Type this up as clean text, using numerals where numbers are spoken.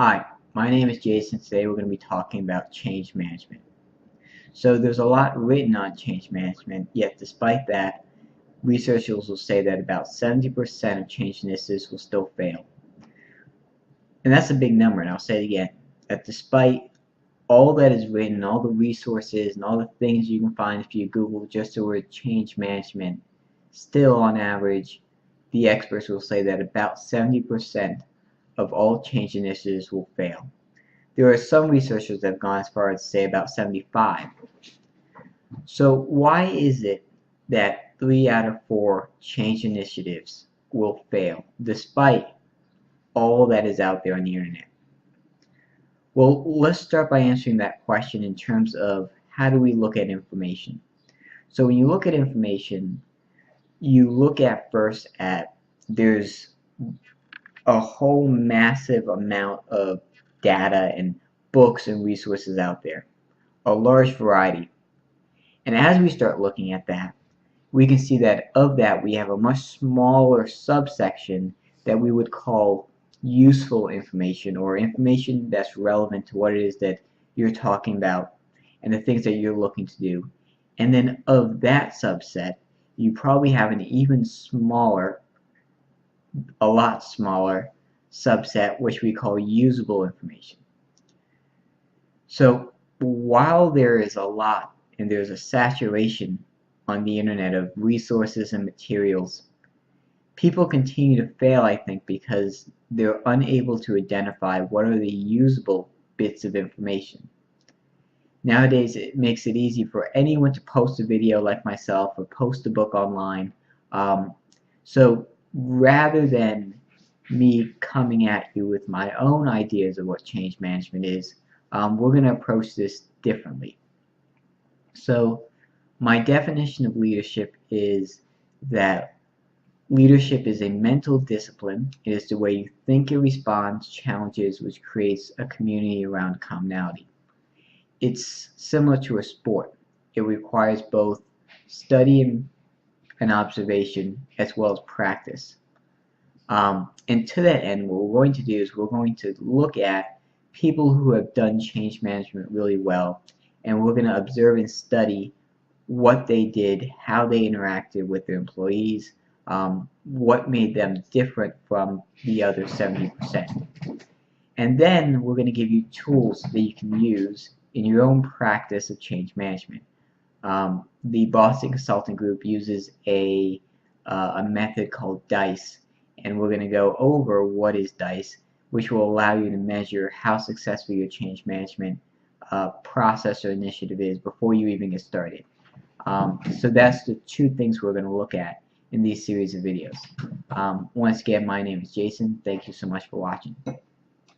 Hi, my name is Jason. Today we're going to be talking about change management. So there's a lot written on change management, yet despite that, researchers will say that about 70% of change initiatives will still fail. And that's a big number, and I'll say it again, that despite all that is written, all the resources and all the things you can find if you Google just the word change management, still on average, the experts will say that about 70% of all change initiatives will fail. There are some researchers that have gone as far as to say about 75. So why is it that 3 out of 4 change initiatives will fail, despite all that is out there on the internet? Well, let's start by answering that question in terms of how do we look at information. So when you look at information, you look at first at there's a whole massive amount of data and books and resources out there, a large variety. And as we start looking at that, we can see that of that we have a much smaller subsection that we would call useful information, or information that's relevant to what it is that you're talking about and the things that you're looking to do. And then of that subset, you probably have an even smaller, a lot smaller subset, which we call usable information. So while there is a lot and there's a saturation on the internet of resources and materials, people continue to fail, I think, because they're unable to identify what are the usable bits of information. Nowadays, it makes it easy for anyone to post a video like myself or post a book online. So rather than me coming at you with my own ideas of what change management is, we're going to approach this differently. So my definition of leadership is that leadership is a mental discipline. It is the way you think and respond to challenges, which creates a community around commonality. It's similar to a sport. It requires both study and observation as well as practice. And to that end, what we're going to do is we're going to look at people who have done change management really well, and we're going to observe and study what they did, how they interacted with their employees, what made them different from the other 70%. And then we're going to give you tools that you can use in your own practice of change management. The Boston Consulting Group uses a method called DICE, and we're going to go over what is DICE, which will allow you to measure how successful your change management process or initiative is before you even get started. So that's the two things we're going to look at in these series of videos. Once again, my name is Jason. Thank you so much for watching.